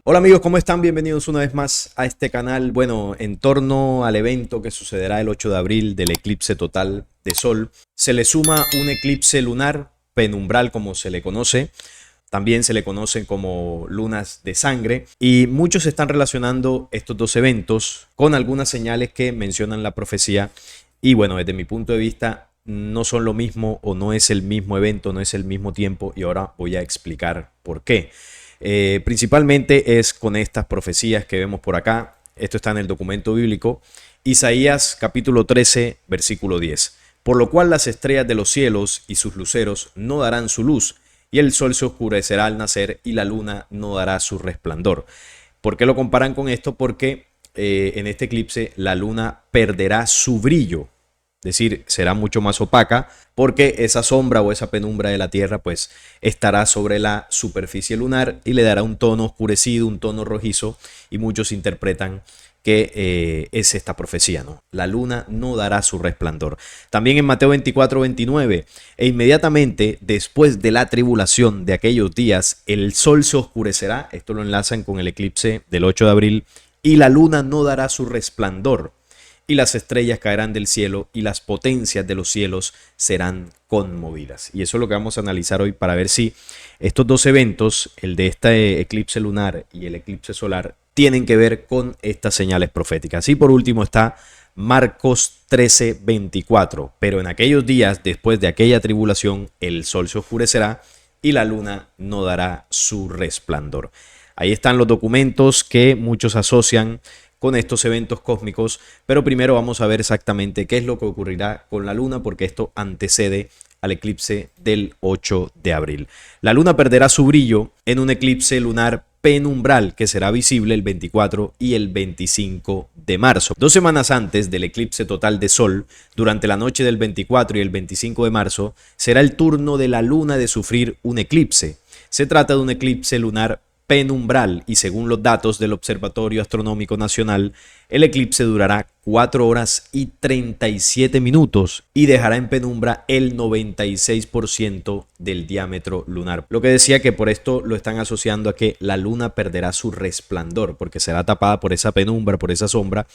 Hola amigos, ¿cómo están? Bienvenidos una vez más a este canal. Bueno, en torno al evento que sucederá el 8 de abril del eclipse total de Sol, se le suma un eclipse lunar penumbral como se le conoce. También se le conocen como lunas de sangre y muchos están relacionando estos dos eventos con algunas señales que mencionan la profecía y bueno, desde mi punto de vista no son lo mismo o no es el mismo evento, no es el mismo tiempo y ahora voy a explicar por qué. Principalmente es con estas profecías que vemos por acá. Esto está en el documento bíblico. Isaías capítulo 13, versículo 10. Por lo cual las estrellas de los cielos y sus luceros no darán su luz, y el sol se oscurecerá al nacer, y la luna no dará su resplandor. ¿Por qué lo comparan con esto? Porque en este eclipse la luna perderá su brillo. Es decir, será mucho más opaca porque esa sombra o esa penumbra de la Tierra pues estará sobre la superficie lunar y le dará un tono oscurecido, un tono rojizo y muchos interpretan que es esta profecía, ¿no? La luna no dará su resplandor. También en Mateo 24:29, e inmediatamente después de la tribulación de aquellos días, el sol se oscurecerá, esto lo enlazan con el eclipse del 8 de abril, y la luna no dará su resplandor y las estrellas caerán del cielo y las potencias de los cielos serán conmovidas. Y eso es lo que vamos a analizar hoy para ver si estos dos eventos, el de este eclipse lunar y el eclipse solar, tienen que ver con estas señales proféticas. Y por último está Marcos 13:24. Pero en aquellos días, después de aquella tribulación, el sol se oscurecerá y la luna no dará su resplandor. Ahí están los documentos que muchos asocian con estos eventos cósmicos, pero primero vamos a ver exactamente qué es lo que ocurrirá con la luna, porque esto antecede al eclipse del 8 de abril. La luna perderá su brillo en un eclipse lunar penumbral que será visible el 24 y el 25 de marzo. 2 semanas antes del eclipse total de Sol, durante la noche del 24 y el 25 de marzo, será el turno de la luna de sufrir un eclipse. Se trata de un eclipse lunar penumbral y según los datos del Observatorio Astronómico Nacional, el eclipse durará 4 horas y 37 minutos y dejará en penumbra el 96% del diámetro lunar. Lo que decía que por esto lo están asociando a que la luna perderá su resplandor porque será tapada por esa penumbra, por esa sombra,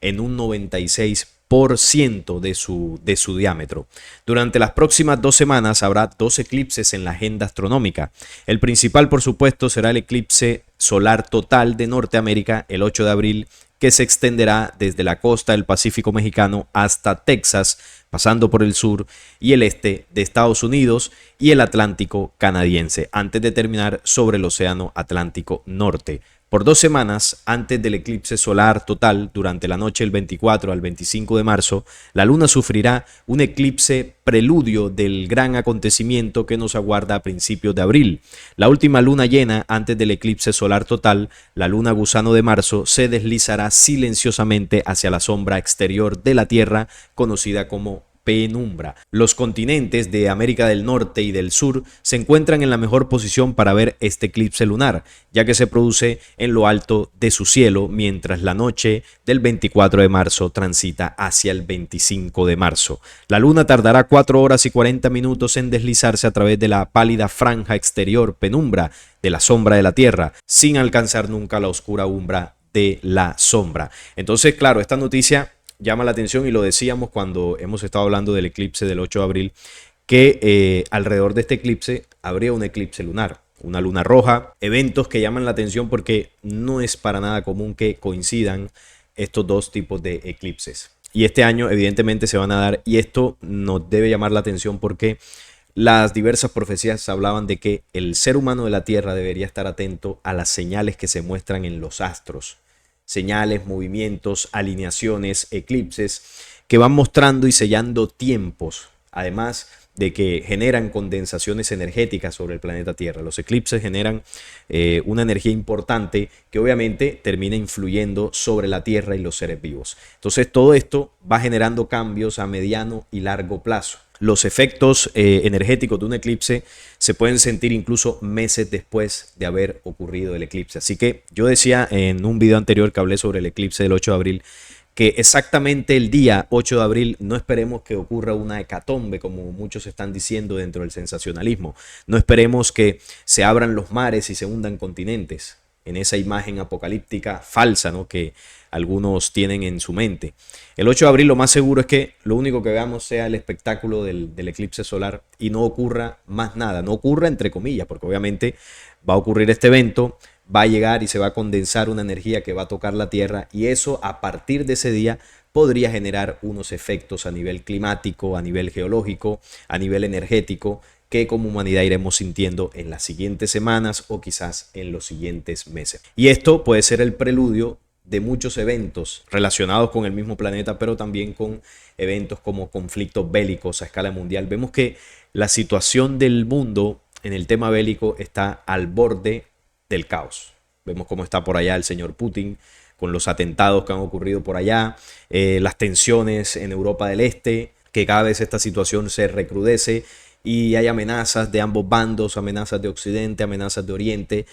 en un 96% de su diámetro. Durante las próximas 2 semanas habrá 2 eclipses en la agenda astronómica. El principal, por supuesto, será el eclipse solar total de Norteamérica el 8 de abril, que se extenderá desde la costa del Pacífico mexicano hasta Texas, pasando por el sur y el este de Estados Unidos y el Atlántico canadiense, antes de terminar sobre el Océano Atlántico Norte. Por 2 semanas antes del eclipse solar total, durante la noche del 24 al 25 de marzo, la luna sufrirá un eclipse preludio del gran acontecimiento que nos aguarda a principios de abril. La última luna llena antes del eclipse solar total, la luna gusano de marzo, se deslizará silenciosamente hacia la sombra exterior de la Tierra, conocida como penumbra. Los continentes de América del Norte y del Sur se encuentran en la mejor posición para ver este eclipse lunar, ya que se produce en lo alto de su cielo, mientras la noche del 24 de marzo transita hacia el 25 de marzo. La luna tardará 4 horas y 40 minutos en deslizarse a través de la pálida franja exterior penumbra de la sombra de la Tierra, sin alcanzar nunca la oscura umbra de la sombra. Entonces, claro, esta noticia llama la atención y lo decíamos cuando hemos estado hablando del eclipse del 8 de abril, que alrededor de este eclipse habría un eclipse lunar, una luna roja, eventos que llaman la atención porque no es para nada común que coincidan estos dos tipos de eclipses. Y este año evidentemente se van a dar y esto nos debe llamar la atención porque las diversas profecías hablaban de que el ser humano de la Tierra debería estar atento a las señales que se muestran en los astros. Señales, movimientos, alineaciones, eclipses que van mostrando y sellando tiempos, además de que generan condensaciones energéticas sobre el planeta Tierra. Los eclipses generan una energía importante que obviamente termina influyendo sobre la Tierra y los seres vivos. Entonces todo esto va generando cambios a mediano y largo plazo. Los efectos energéticos de un eclipse se pueden sentir incluso meses después de haber ocurrido el eclipse. Así que yo decía en un video anterior que hablé sobre el eclipse del 8 de abril que exactamente el día 8 de abril no esperemos que ocurra una hecatombe como muchos están diciendo dentro del sensacionalismo. No esperemos que se abran los mares y se hundan continentes. en esa imagen apocalíptica falsa, ¿no?, que algunos tienen en su mente. El 8 de abril lo más seguro es que lo único que veamos sea el espectáculo del eclipse solar y no ocurra más nada, no ocurra entre comillas, porque obviamente va a ocurrir este evento, va a llegar y se va a condensar una energía que va a tocar la Tierra, y eso a partir de ese día podría generar unos efectos a nivel climático, a nivel geológico, a nivel energético, que como humanidad iremos sintiendo en las siguientes semanas o quizás en los siguientes meses. Y esto puede ser el preludio de muchos eventos relacionados con el mismo planeta, pero también con eventos como conflictos bélicos a escala mundial. Vemos que la situación del mundo en el tema bélico está al borde del caos. Vemos cómo está por allá el señor Putin con los atentados que han ocurrido por allá, las tensiones en Europa del Este, que cada vez esta situación se recrudece y hay amenazas de ambos bandos, amenazas de Occidente, amenazas de Oriente,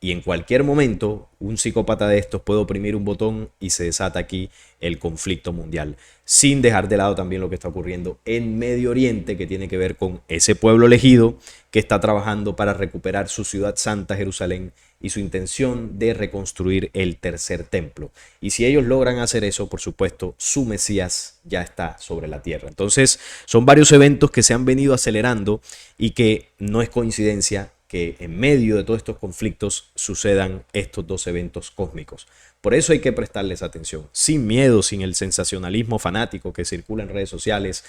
y en cualquier momento un psicópata de estos puede oprimir un botón y se desata aquí el conflicto mundial, sin dejar de lado también lo que está ocurriendo en Medio Oriente, que tiene que ver con ese pueblo elegido que está trabajando para recuperar su ciudad santa, Jerusalén, y su intención de reconstruir el tercer templo. Y si ellos logran hacer eso, por supuesto, su Mesías ya está sobre la tierra. Entonces, son varios eventos que se han venido acelerando y que no es coincidencia que en medio de todos estos conflictos sucedan estos dos eventos cósmicos. Por eso hay que prestarles atención, sin miedo, sin el sensacionalismo fanático que circula en redes sociales,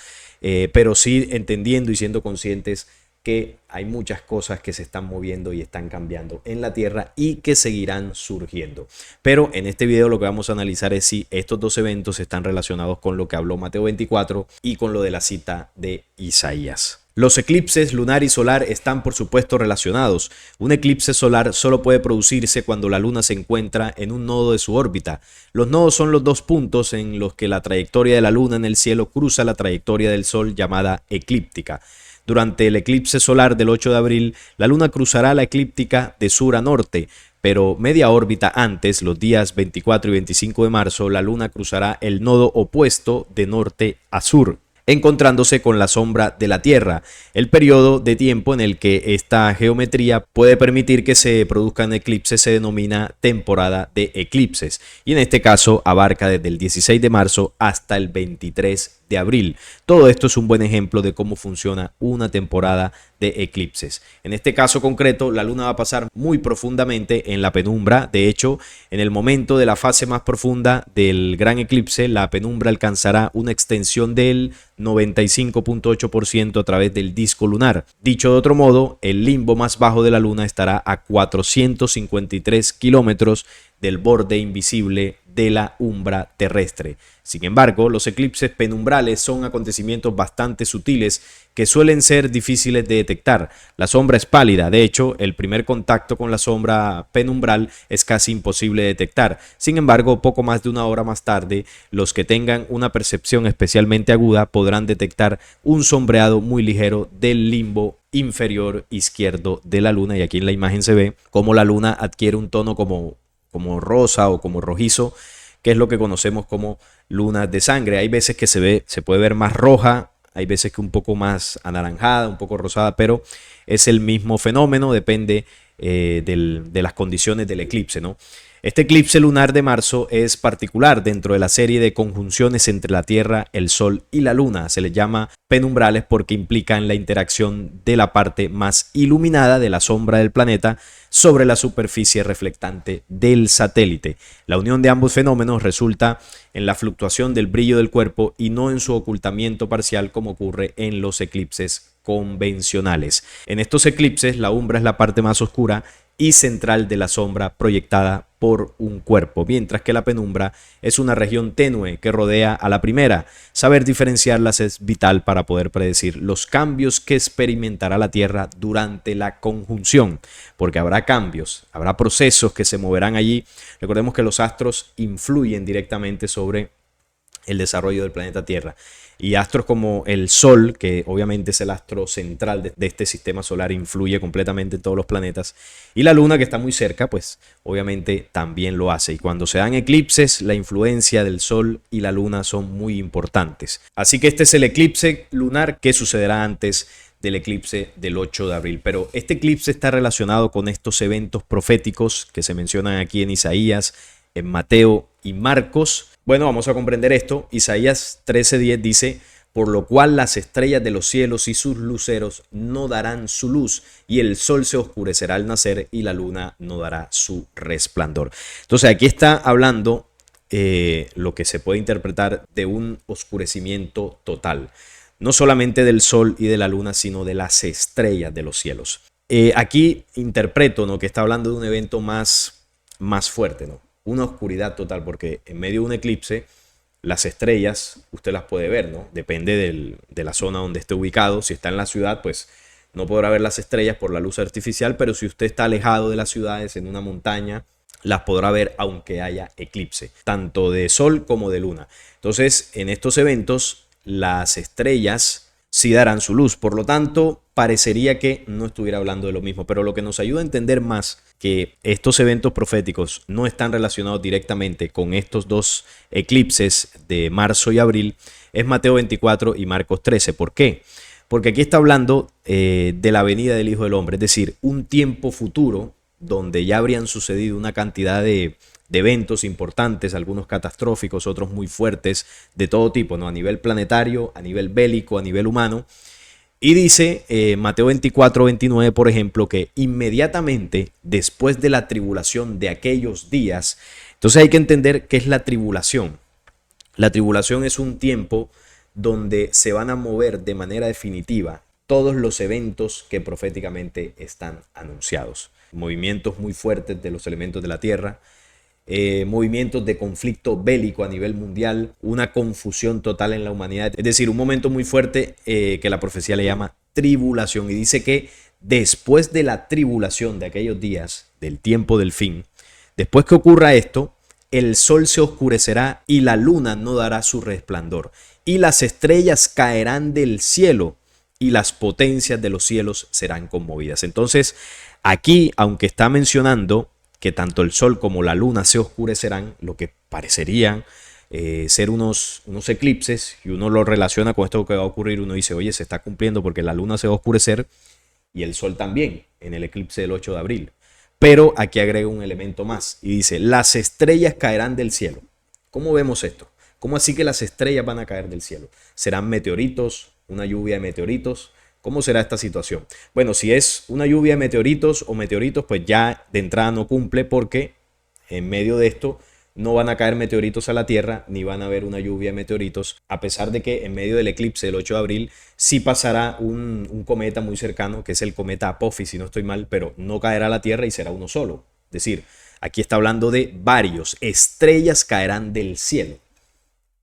pero sí entendiendo y siendo conscientes que hay muchas cosas que se están moviendo y están cambiando en la Tierra y que seguirán surgiendo. Pero en este video lo que vamos a analizar es si estos dos eventos están relacionados con lo que habló Mateo 24 y con lo de la cita de Isaías. Los eclipses lunar y solar están por supuesto relacionados. Un eclipse solar solo puede producirse cuando la luna se encuentra en un nodo de su órbita. Los nodos son los dos puntos en los que la trayectoria de la luna en el cielo cruza la trayectoria del sol, llamada eclíptica. Durante el eclipse solar del 8 de abril, la luna cruzará la eclíptica de sur a norte, pero media órbita antes, los días 24 y 25 de marzo, la luna cruzará el nodo opuesto de norte a sur, encontrándose con la sombra de la Tierra. El periodo de tiempo en el que esta geometría puede permitir que se produzcan eclipses se denomina temporada de eclipses, y en este caso abarca desde el 16 de marzo hasta el 23 de abril. Todo esto es un buen ejemplo de cómo funciona una temporada de eclipses. En este caso concreto, la luna va a pasar muy profundamente en la penumbra. De hecho, en el momento de la fase más profunda del gran eclipse, la penumbra alcanzará una extensión del 95.8% a través del disco lunar. Dicho de otro modo, el limbo más bajo de la luna estará a 453 kilómetros del borde invisible de la umbra terrestre. Sin embargo, los eclipses penumbrales son acontecimientos bastante sutiles que suelen ser difíciles de detectar. La sombra es pálida, de hecho, el primer contacto con la sombra penumbral es casi imposible de detectar. Sin embargo, poco más de una hora más tarde, los que tengan una percepción especialmente aguda podrán detectar un sombreado muy ligero del limbo inferior izquierdo de la luna, y aquí en la imagen se ve cómo la luna adquiere un tono como rosa o como rojizo, que es lo que conocemos como lunas de sangre. Hay veces que se puede ver más roja, hay veces que un poco más anaranjada, un poco rosada, pero es el mismo fenómeno, depende de las condiciones del eclipse, ¿no? Este eclipse lunar de marzo es particular dentro de la serie de conjunciones entre la Tierra, el Sol y la Luna. Se les llama penumbrales porque implican la interacción de la parte más iluminada de la sombra del planeta sobre la superficie reflectante del satélite. La unión de ambos fenómenos resulta en la fluctuación del brillo del cuerpo y no en su ocultamiento parcial como ocurre en los eclipses convencionales. En estos eclipses la umbra es la parte más oscura y central de la sombra proyectada por un cuerpo, mientras que la penumbra es una región tenue que rodea a la primera. Saber diferenciarlas es vital para poder predecir los cambios que experimentará la Tierra durante la conjunción, porque habrá cambios, habrá procesos que se moverán allí. Recordemos que los astros influyen directamente sobre el desarrollo del planeta Tierra, y astros como el Sol, que obviamente es el astro central de este sistema solar, influye completamente en todos los planetas, y la Luna, que está muy cerca, pues obviamente también lo hace. Y cuando se dan eclipses, la influencia del Sol y la Luna son muy importantes. Así que este es el eclipse lunar que sucederá antes del eclipse del 8 de abril. Pero este eclipse está relacionado con estos eventos proféticos que se mencionan aquí en Isaías, en Mateo y Marcos. Bueno, vamos a comprender esto. Isaías 13:10 dice: por lo cual las estrellas de los cielos y sus luceros no darán su luz, y el sol se oscurecerá al nacer, y la luna no dará su resplandor. Entonces aquí está hablando lo que se puede interpretar de un oscurecimiento total. No solamente del sol y de la luna, sino de las estrellas de los cielos. Aquí interpreto, ¿no?, que está hablando de un evento más fuerte, ¿no? Una oscuridad total, porque en medio de un eclipse las estrellas usted las puede ver, ¿no? Depende de la zona donde esté ubicado. Si está en la ciudad, pues no podrá ver las estrellas por la luz artificial, pero si usted está alejado de las ciudades, en una montaña, las podrá ver aunque haya eclipse, tanto de sol como de luna. Entonces, en estos eventos, las estrellas sí darán su luz. Por lo tanto, parecería que no estuviera hablando de lo mismo, pero lo que nos ayuda a entender más que estos eventos proféticos no están relacionados directamente con estos dos eclipses de marzo y abril es Mateo 24 y Marcos 13. ¿Por qué? Porque aquí está hablando de la venida del Hijo del Hombre, es decir, un tiempo futuro donde ya habrían sucedido una cantidad de eventos importantes, algunos catastróficos, otros muy fuertes, de todo tipo, ¿no? A nivel planetario, a nivel bélico, a nivel humano. Y dice Mateo 24:29, por ejemplo, que inmediatamente después de la tribulación de aquellos días, entonces hay que entender qué es la tribulación. La tribulación es un tiempo donde se van a mover de manera definitiva todos los eventos que proféticamente están anunciados. Movimientos muy fuertes de los elementos de la tierra, movimientos de conflicto bélico a nivel mundial, una confusión total en la humanidad. Es decir, un momento muy fuerte que la profecía le llama tribulación. Y dice que después de la tribulación de aquellos días, del tiempo del fin, después que ocurra esto, el sol se oscurecerá y la luna no dará su resplandor. Y las estrellas caerán del cielo y las potencias de los cielos serán conmovidas. Entonces, aquí, aunque está mencionando que tanto el sol como la luna se oscurecerán, lo que parecerían ser unos eclipses, y uno lo relaciona con esto que va a ocurrir, uno dice, oye, se está cumpliendo porque la luna se va a oscurecer y el sol también en el eclipse del 8 de abril. Pero aquí agrega un elemento más y dice, las estrellas caerán del cielo. ¿Cómo vemos esto? ¿Cómo así que las estrellas van a caer del cielo? ¿Serán meteoritos? ¿Una lluvia de meteoritos? ¿Cómo será esta situación? Bueno, si es una lluvia de meteoritos o meteoritos, pues ya de entrada no cumple, porque en medio de esto no van a caer meteoritos a la Tierra, ni van a haber una lluvia de meteoritos, a pesar de que en medio del eclipse del 8 de abril sí pasará un cometa muy cercano, que es el cometa Apophis, si no estoy mal, pero no caerá a la Tierra y será uno solo. Es decir, aquí está hablando de varios, estrellas caerán del cielo.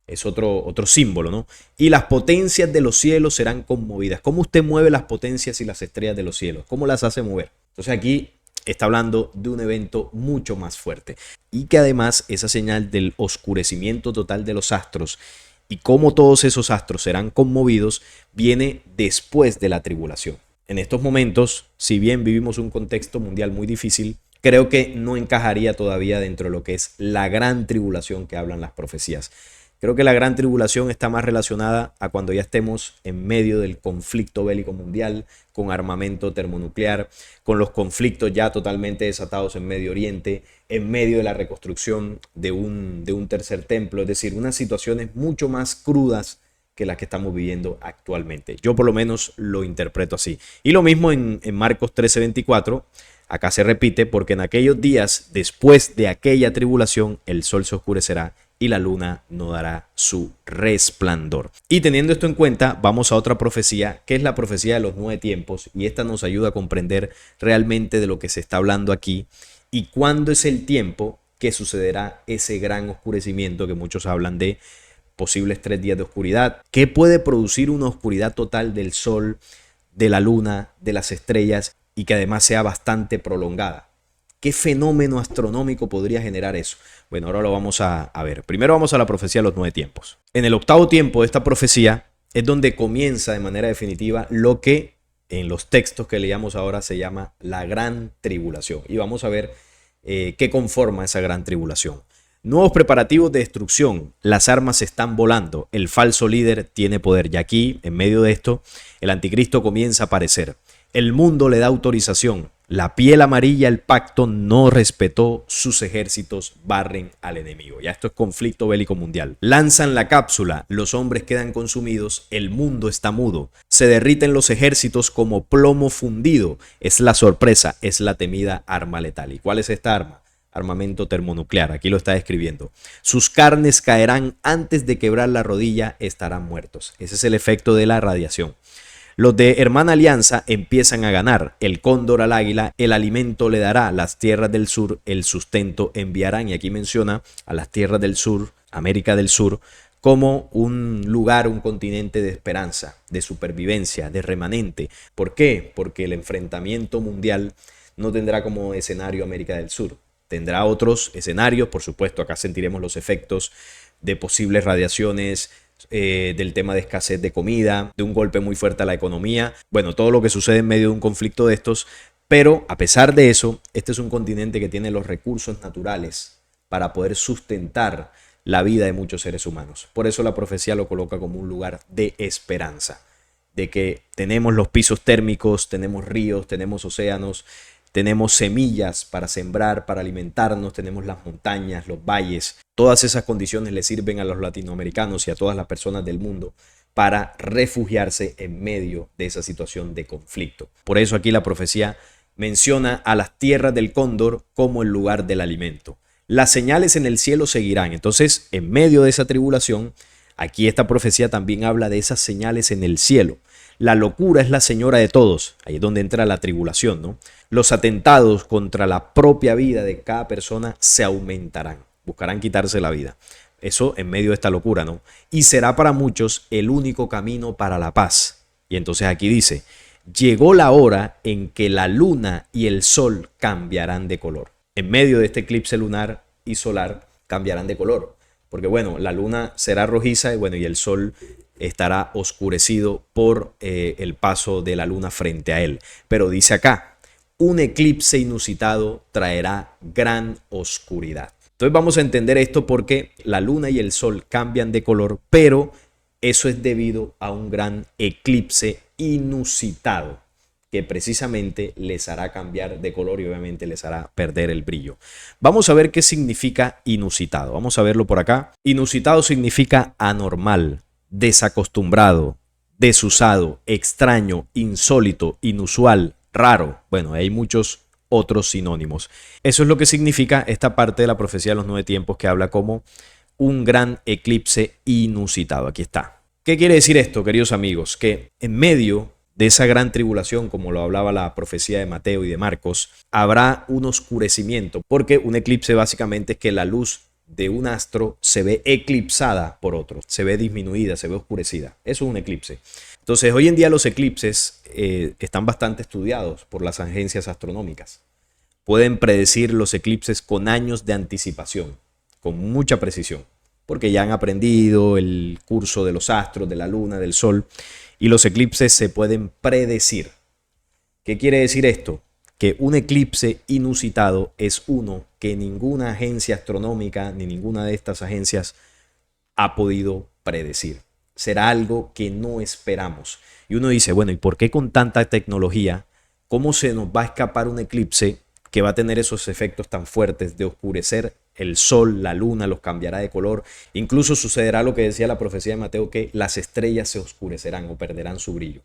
Es otro símbolo, ¿no? Y las potencias de los cielos serán conmovidas. ¿Cómo usted mueve las potencias y las estrellas de los cielos? ¿Cómo las hace mover? Entonces aquí está hablando de un evento mucho más fuerte. Y que además esa señal del oscurecimiento total de los astros y cómo todos esos astros serán conmovidos viene después de la tribulación. En estos momentos, si bien vivimos un contexto mundial muy difícil, creo que no encajaría todavía dentro de lo que es la gran tribulación que hablan las profecías. Creo que la gran tribulación está más relacionada a cuando ya estemos en medio del conflicto bélico mundial, con armamento termonuclear, con los conflictos ya totalmente desatados en Medio Oriente, en medio de la reconstrucción de un tercer templo, es decir, unas situaciones mucho más crudas que las que estamos viviendo actualmente. Yo por lo menos lo interpreto así. Y lo mismo en Marcos 13:24. Acá se repite, porque en aquellos días, después de aquella tribulación, el sol se oscurecerá y la luna no dará su resplandor. Y teniendo esto en cuenta, vamos a otra profecía, que es la profecía de los 9 tiempos, y esta nos ayuda a comprender realmente de lo que se está hablando aquí y cuándo es el tiempo que sucederá ese gran oscurecimiento que muchos hablan de posibles 3 días de oscuridad. ¿Qué puede producir una oscuridad total del sol, de la luna, de las estrellas, y que además sea bastante prolongada? ¿Qué fenómeno astronómico podría generar eso? Bueno, ahora lo vamos a ver. Primero vamos a la profecía de los 9 tiempos. En el 8º tiempo de esta profecía es donde comienza de manera definitiva lo que en los textos que leíamos ahora se llama la gran tribulación. Y vamos a ver qué conforma esa gran tribulación. Nuevos preparativos de destrucción, las armas están volando, el falso líder tiene poder. Y aquí, en medio de esto, el anticristo comienza a aparecer. El mundo le da autorización. La piel amarilla, el pacto no respetó, sus ejércitos barren al enemigo. Ya esto es conflicto bélico mundial. Lanzan la cápsula, los hombres quedan consumidos, el mundo está mudo. Se derriten los ejércitos como plomo fundido. Es la sorpresa, es la temida arma letal. ¿Y cuál es esta arma? Armamento termonuclear, aquí lo está describiendo. Sus carnes caerán antes de quebrar la rodilla, estarán muertos. Ese es el efecto de la radiación. Los de Hermana Alianza empiezan a ganar. El cóndor al águila, el alimento le dará. Las tierras del sur, el sustento enviarán. Y aquí menciona a las tierras del sur, América del Sur, como un lugar, un continente de esperanza, de supervivencia, de remanente. ¿Por qué? Porque el enfrentamiento mundial no tendrá como escenario América del Sur. Tendrá otros escenarios, por supuesto, acá sentiremos los efectos de posibles radiaciones, del tema de escasez de comida, de un golpe muy fuerte a la economía, bueno, todo lo que sucede en medio de un conflicto de estos, pero a pesar de eso, este es un continente que tiene los recursos naturales para poder sustentar la vida de muchos seres humanos. Por eso la profecía lo coloca como un lugar de esperanza, de que tenemos los pisos térmicos, tenemos ríos, tenemos océanos, tenemos semillas para sembrar, para alimentarnos, tenemos las montañas, los valles. Todas esas condiciones le sirven a los latinoamericanos y a todas las personas del mundo para refugiarse en medio de esa situación de conflicto. Por eso aquí la profecía menciona a las tierras del cóndor como el lugar del alimento. Las señales en el cielo seguirán. Entonces, en medio de esa tribulación, aquí esta profecía también habla de esas señales en el cielo. La locura es la señora de todos. Ahí es donde entra la tribulación, ¿no? Los atentados contra la propia vida de cada persona se aumentarán. Buscarán quitarse la vida. Eso en medio de esta locura, ¿no? Y será para muchos el único camino para la paz. Y entonces aquí dice, llegó la hora en que la luna y el sol cambiarán de color. En medio de este eclipse lunar y solar cambiarán de color. Porque bueno, la luna será rojiza y bueno, y el sol estará oscurecido por el paso de la luna frente a él. Pero dice acá, un eclipse inusitado traerá gran oscuridad. Entonces vamos a entender esto porque la luna y el sol cambian de color, pero eso es debido a un gran eclipse inusitado que precisamente les hará cambiar de color y obviamente les hará perder el brillo. Vamos a ver qué significa inusitado. Vamos a verlo por acá. Inusitado significa anormal, desacostumbrado, desusado, extraño, insólito, inusual, raro. Bueno, hay muchos otros sinónimos. Eso es lo que significa esta parte de la profecía de los 9 tiempos que habla como un gran eclipse inusitado. Aquí está. ¿Qué quiere decir esto, queridos amigos? Que en medio de esa gran tribulación, como lo hablaba la profecía de Mateo y de Marcos, habrá un oscurecimiento, porque un eclipse básicamente es que la luz de un astro se ve eclipsada por otro, se ve disminuida, se ve oscurecida. Eso es un eclipse. Entonces, hoy en día los eclipses están bastante estudiados por las agencias astronómicas. Pueden predecir los eclipses con años de anticipación, con mucha precisión, porque ya han aprendido el curso de los astros, de la luna, del sol, y los eclipses se pueden predecir. ¿Qué quiere decir esto? Que un eclipse inusitado es uno que ninguna agencia astronómica ni ninguna de estas agencias ha podido predecir. Será algo que no esperamos. Y uno dice, bueno, ¿y por qué con tanta tecnología, cómo se nos va a escapar un eclipse que va a tener esos efectos tan fuertes de oscurecer el sol, la luna, los cambiará de color? Incluso sucederá lo que decía la profecía de Mateo, que las estrellas se oscurecerán o perderán su brillo.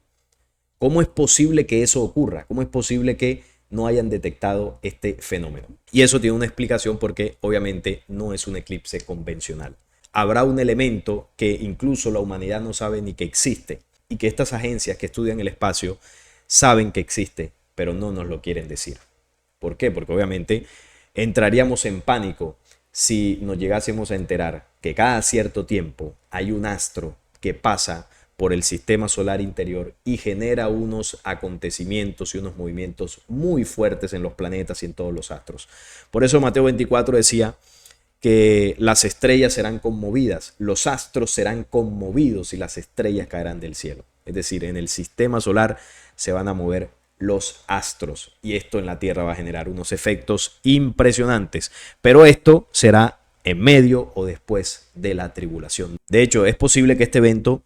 ¿Cómo es posible que eso ocurra? ¿Cómo es posible que no hayan detectado este fenómeno? Y eso tiene una explicación porque obviamente no es un eclipse convencional. Habrá un elemento que incluso la humanidad no sabe ni que existe y que estas agencias que estudian el espacio saben que existe, pero no nos lo quieren decir. ¿Por qué? Porque obviamente entraríamos en pánico si nos llegásemos a enterar que cada cierto tiempo hay un astro que pasa por el sistema solar interior y genera unos acontecimientos y unos movimientos muy fuertes en los planetas y en todos los astros. Por eso Mateo 24 decía que las estrellas serán conmovidas, los astros serán conmovidos y las estrellas caerán del cielo. Es decir, en el sistema solar se van a mover los astros y esto en la Tierra va a generar unos efectos impresionantes. Pero esto será en medio o después de la tribulación. De hecho, es posible que este evento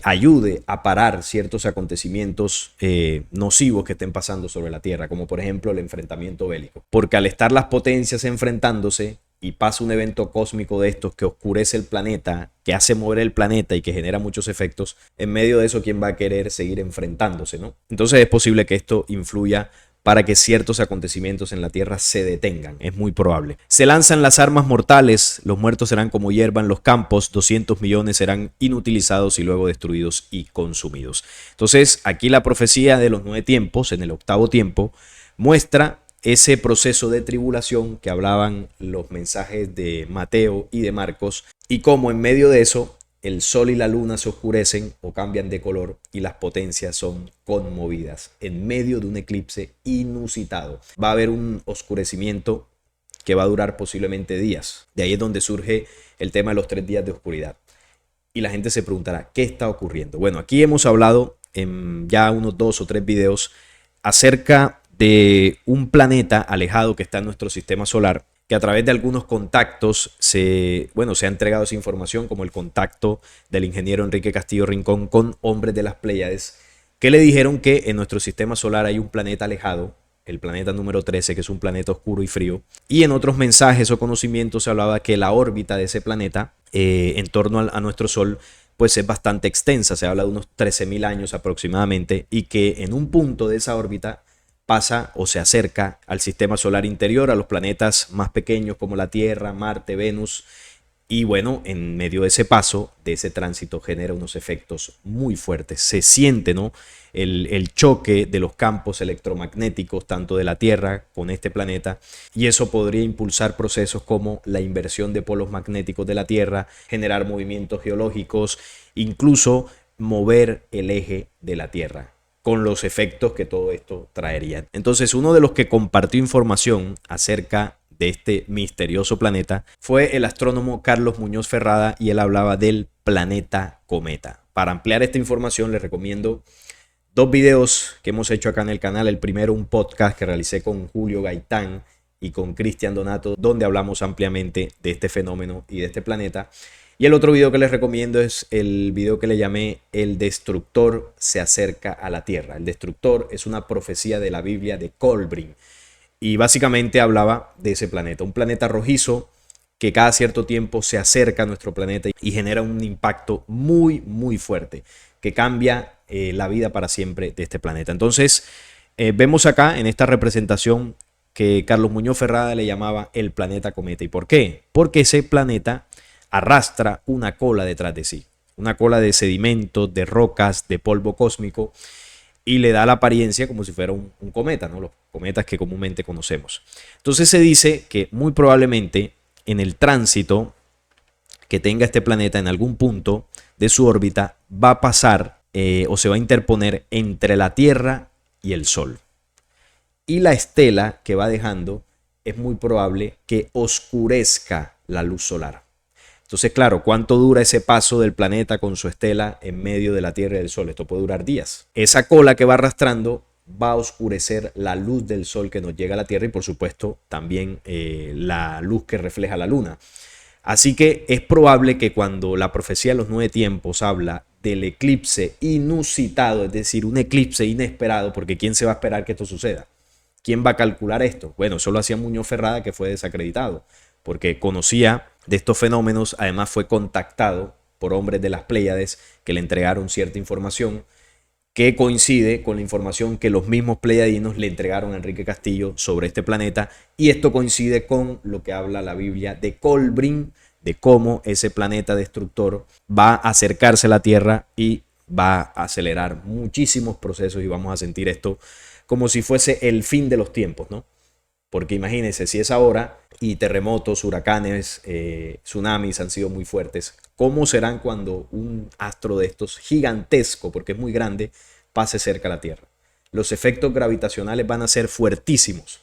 ayude a parar ciertos acontecimientos nocivos que estén pasando sobre la Tierra, como por ejemplo el enfrentamiento bélico. Porque al estar las potencias enfrentándose y pasa un evento cósmico de estos que oscurece el planeta, que hace mover el planeta y que genera muchos efectos, en medio de eso, ¿quién va a querer seguir enfrentándose, no? Entonces es posible que esto influya para que ciertos acontecimientos en la Tierra se detengan. Es muy probable. Se lanzan las armas mortales, los muertos serán como hierba en los campos, 200 millones serán inutilizados y luego destruidos y consumidos. Entonces, aquí la profecía de los 9 tiempos, en el 8º tiempo, muestra ese proceso de tribulación que hablaban los mensajes de Mateo y de Marcos, y cómo en medio de eso el sol y la luna se oscurecen o cambian de color y las potencias son conmovidas en medio de un eclipse inusitado. Va a haber un oscurecimiento que va a durar posiblemente días. De ahí es donde surge el tema de los 3 días de oscuridad. Y la gente se preguntará, ¿qué está ocurriendo? Bueno, aquí hemos hablado en ya unos 2 o 3 videos acerca de un planeta alejado que está en nuestro sistema solar, que a través de algunos contactos se ha entregado esa información, como el contacto del ingeniero Enrique Castillo Rincón con hombres de las Pléyades, que le dijeron que en nuestro sistema solar hay un planeta alejado, el planeta número 13, que es un planeta oscuro y frío, y en otros mensajes o conocimientos se hablaba que la órbita de ese planeta en torno a nuestro Sol pues es bastante extensa, se habla de unos 13.000 años aproximadamente, y que en un punto de esa órbita pasa o se acerca al sistema solar interior, a los planetas más pequeños como la Tierra, Marte, Venus, y bueno, en medio de ese paso, de ese tránsito, genera unos efectos muy fuertes. Se siente, ¿no?, el choque de los campos electromagnéticos, tanto de la Tierra con este planeta, y eso podría impulsar procesos como la inversión de polos magnéticos de la Tierra, generar movimientos geológicos, incluso mover el eje de la Tierra, con los efectos que todo esto traería. Entonces, uno de los que compartió información acerca de este misterioso planeta fue el astrónomo Carlos Muñoz Ferrada, y él hablaba del planeta cometa. Para ampliar esta información les recomiendo 2 videos que hemos hecho acá en el canal. El primero, un podcast que realicé con Julio Gaitán y con Cristian Donato, donde hablamos ampliamente de este fenómeno y de este planeta. Y el otro video que les recomiendo es el video que le llamé El Destructor se acerca a la Tierra. El Destructor es una profecía de la Biblia de Kolbrin, y básicamente hablaba de ese planeta, un planeta rojizo que cada cierto tiempo se acerca a nuestro planeta y genera un impacto muy, muy fuerte que cambia la vida para siempre de este planeta. Entonces, vemos acá en esta representación que Carlos Muñoz Ferrada le llamaba el planeta cometa. ¿Y por qué? Porque ese planeta arrastra una cola detrás de sí, una cola de sedimentos, de rocas, de polvo cósmico, y le da la apariencia como si fuera un cometa, ¿no?, los cometas que comúnmente conocemos. Entonces se dice que muy probablemente en el tránsito que tenga este planeta, en algún punto de su órbita va a pasar o se va a interponer entre la Tierra y el Sol. Y la estela que va dejando es muy probable que oscurezca la luz solar. Entonces, claro, ¿cuánto dura ese paso del planeta con su estela en medio de la Tierra y del Sol? Esto puede durar días. Esa cola que va arrastrando va a oscurecer la luz del Sol que nos llega a la Tierra, y por supuesto también la luz que refleja la Luna. Así que es probable que cuando la profecía de los 9 tiempos habla del eclipse inusitado, es decir, un eclipse inesperado, porque ¿quién se va a esperar que esto suceda? ¿Quién va a calcular esto? Bueno, eso lo hacía Muñoz Ferrada, que fue desacreditado, porque conocía de estos fenómenos. Además fue contactado por hombres de las Pléyades que le entregaron cierta información que coincide con la información que los mismos pleyadinos le entregaron a Enrique Castillo sobre este planeta, y esto coincide con lo que habla la Biblia de Kolbrin, de cómo ese planeta destructor va a acercarse a la Tierra y va a acelerar muchísimos procesos, y vamos a sentir esto como si fuese el fin de los tiempos, ¿no? Porque imagínense, si es ahora y terremotos, huracanes, tsunamis han sido muy fuertes, ¿cómo serán cuando un astro de estos gigantesco, porque es muy grande, pase cerca a la Tierra? Los efectos gravitacionales van a ser fuertísimos,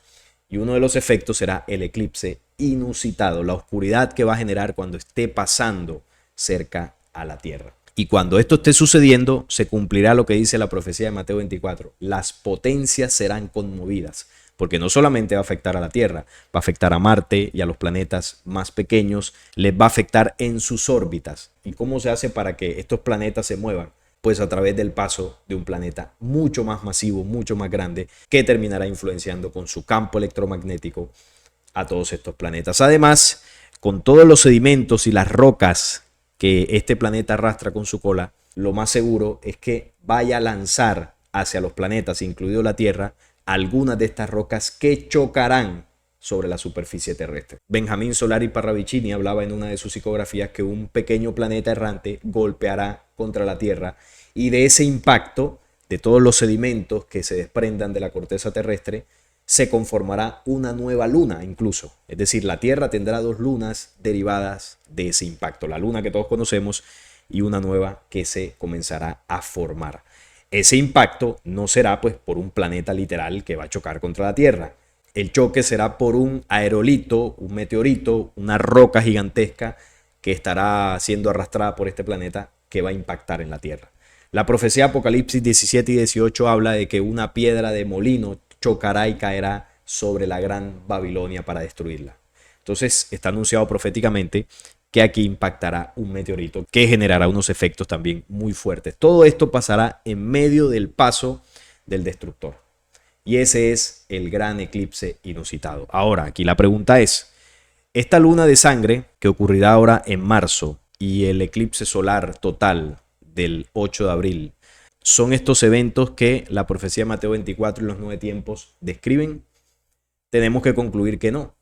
y uno de los efectos será el eclipse inusitado, la oscuridad que va a generar cuando esté pasando cerca a la Tierra. Y cuando esto esté sucediendo, se cumplirá lo que dice la profecía de Mateo 24. Las potencias serán conmovidas. porque no solamente va a afectar a la Tierra, va a afectar a Marte y a los planetas más pequeños, les va a afectar en sus órbitas. ¿Y cómo se hace para que estos planetas se muevan? Pues a través del paso de un planeta mucho más masivo, mucho más grande, que terminará influenciando con su campo electromagnético a todos estos planetas. Además, con todos los sedimentos y las rocas que este planeta arrastra con su cola, lo más seguro es que vaya a lanzar hacia los planetas, incluido la Tierra, algunas de estas rocas que chocarán sobre la superficie terrestre. Benjamín Solari Parravicini hablaba en una de sus psicografías que un pequeño planeta errante golpeará contra la Tierra y de ese impacto, de todos los sedimentos que se desprendan de la corteza terrestre, se conformará una nueva luna incluso. Es decir, la Tierra tendrá dos lunas derivadas de ese impacto. La luna que todos conocemos y una nueva que se comenzará a formar. Ese impacto no será pues por un planeta literal que va a chocar contra la Tierra. El choque será por un aerolito, un meteorito, una roca gigantesca que estará siendo arrastrada por este planeta que va a impactar en la Tierra. La profecía Apocalipsis 17 y 18 habla de que una piedra de molino chocará y caerá sobre la gran Babilonia para destruirla. Entonces está anunciado proféticamente que aquí impactará un meteorito que generará unos efectos también muy fuertes. Todo esto pasará en medio del paso del destructor. Y ese es el gran eclipse inusitado. Ahora, aquí la pregunta es, esta luna de sangre que ocurrirá ahora en marzo y el eclipse solar total del 8 de abril, ¿son estos eventos que la profecía de Mateo 24 y los 9 tiempos describen? Tenemos que concluir que no.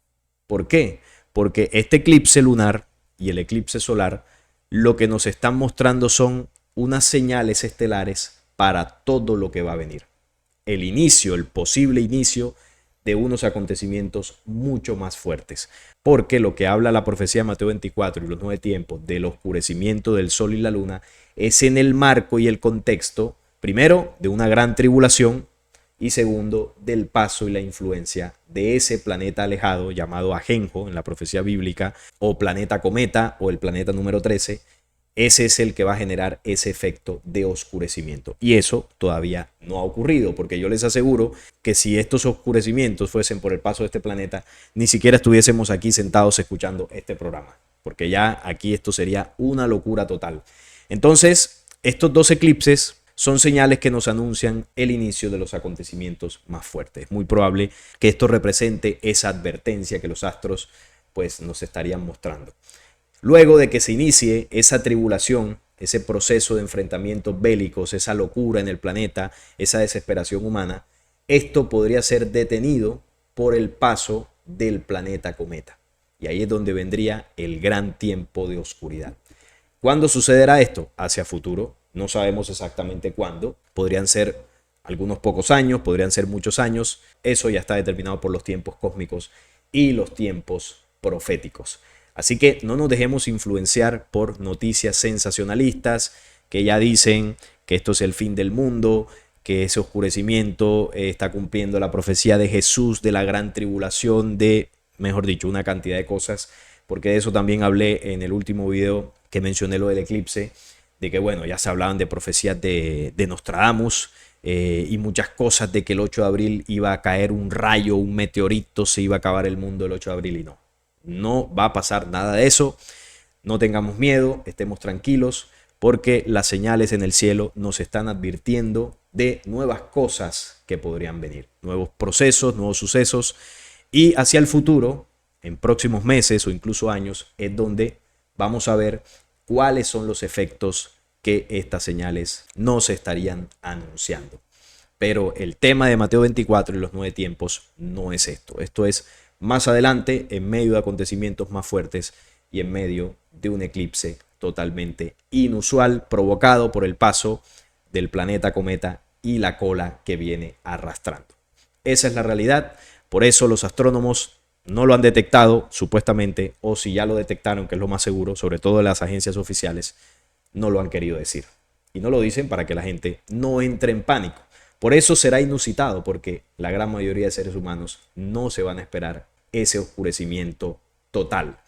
¿Por qué? Porque este eclipse lunar y el eclipse solar lo que nos están mostrando son unas señales estelares para todo lo que va a venir. El inicio, el posible inicio de unos acontecimientos mucho más fuertes. Porque lo que habla la profecía de Mateo 24 y los 9 tiempos del oscurecimiento del sol y la luna es en el marco y el contexto, primero, de una gran tribulación y segundo, del paso y la influencia de ese planeta alejado llamado Ajenjo en la profecía bíblica, o planeta cometa, o el planeta número 13. Ese es el que va a generar ese efecto de oscurecimiento. Y eso todavía no ha ocurrido, porque yo les aseguro que si estos oscurecimientos fuesen por el paso de este planeta, ni siquiera estuviésemos aquí sentados escuchando este programa, porque ya aquí esto sería una locura total. Entonces, estos dos eclipses son señales que nos anuncian el inicio de los acontecimientos más fuertes. Es muy probable que esto represente esa advertencia que los astros pues, nos estarían mostrando. Luego de que se inicie esa tribulación, ese proceso de enfrentamientos bélicos, esa locura en el planeta, esa desesperación humana, esto podría ser detenido por el paso del planeta cometa. Y ahí es donde vendría el gran tiempo de oscuridad. ¿Cuándo sucederá esto? Hacia futuro. No sabemos exactamente cuándo. Podrían ser algunos pocos años, podrían ser muchos años. Eso ya está determinado por los tiempos cósmicos y los tiempos proféticos. Así que no nos dejemos influenciar por noticias sensacionalistas que ya dicen que esto es el fin del mundo, que ese oscurecimiento está cumpliendo la profecía de Jesús, de la gran tribulación, de, mejor dicho, una cantidad de cosas, porque de eso también hablé en el último video que mencioné lo del eclipse, de que bueno, ya se hablaban de profecías de Nostradamus y muchas cosas de que el 8 de abril iba a caer un rayo, un meteorito, se iba a acabar el mundo el 8 de abril y no. No va a pasar nada de eso, no tengamos miedo, estemos tranquilos, porque las señales en el cielo nos están advirtiendo de nuevas cosas que podrían venir, nuevos procesos, nuevos sucesos, y hacia el futuro, en próximos meses o incluso años, es donde vamos a ver cuáles son los efectos que estas señales nos estarían anunciando. Pero el tema de Mateo 24 y los 9 tiempos no es esto, esto es más adelante, en medio de acontecimientos más fuertes y en medio de un eclipse totalmente inusual provocado por el paso del planeta cometa y la cola que viene arrastrando. Esa es la realidad, por eso los astrónomos no lo han detectado supuestamente, o si ya lo detectaron, que es lo más seguro, sobre todo las agencias oficiales, no lo han querido decir. Y no lo dicen para que la gente no entre en pánico. Por eso será inusitado, porque la gran mayoría de seres humanos no se van a esperar ese oscurecimiento total.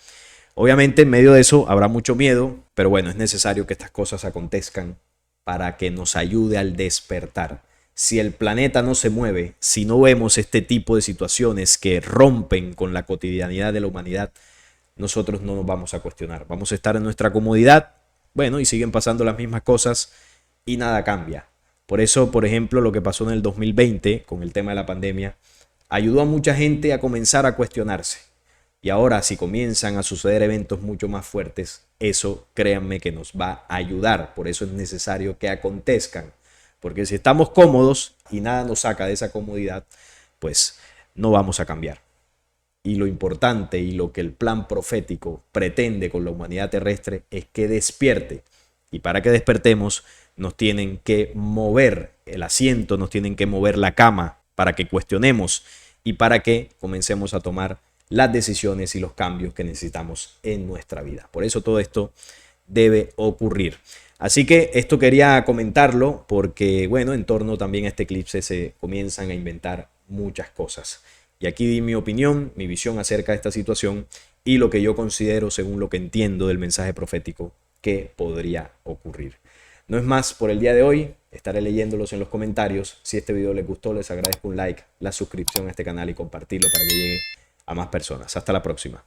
Obviamente en medio de eso habrá mucho miedo, pero bueno, es necesario que estas cosas acontezcan para que nos ayude al despertar Si el planeta no se mueve, si no vemos este tipo de situaciones que rompen con la cotidianidad de la humanidad, nosotros no nos vamos a cuestionar. Vamos a estar en nuestra comodidad, bueno, y siguen pasando las mismas cosas y nada cambia. Por eso, por ejemplo, lo que pasó en el 2020 con el tema de la pandemia, ayudó a mucha gente a comenzar a cuestionarse. Y ahora, si comienzan a suceder eventos mucho más fuertes, eso créanme que nos va a ayudar. Por eso es necesario que acontezcan. Porque si estamos cómodos y nada nos saca de esa comodidad, pues no vamos a cambiar. Y lo importante y lo que el plan profético pretende con la humanidad terrestre es que despierte. Y para que despertemos nos tienen que mover el asiento, nos tienen que mover la cama para que cuestionemos y para que comencemos a tomar las decisiones y los cambios que necesitamos en nuestra vida. Por eso todo esto debe ocurrir. Así que esto quería comentarlo porque, bueno, en torno también a este eclipse se comienzan a inventar muchas cosas. Y aquí di mi opinión, mi visión acerca de esta situación y lo que yo considero, según lo que entiendo del mensaje profético, que podría ocurrir. No es más por el día de hoy, estaré leyéndolos en los comentarios. Si este video les gustó, les agradezco un like, la suscripción a este canal y compartirlo para que llegue a más personas. Hasta la próxima.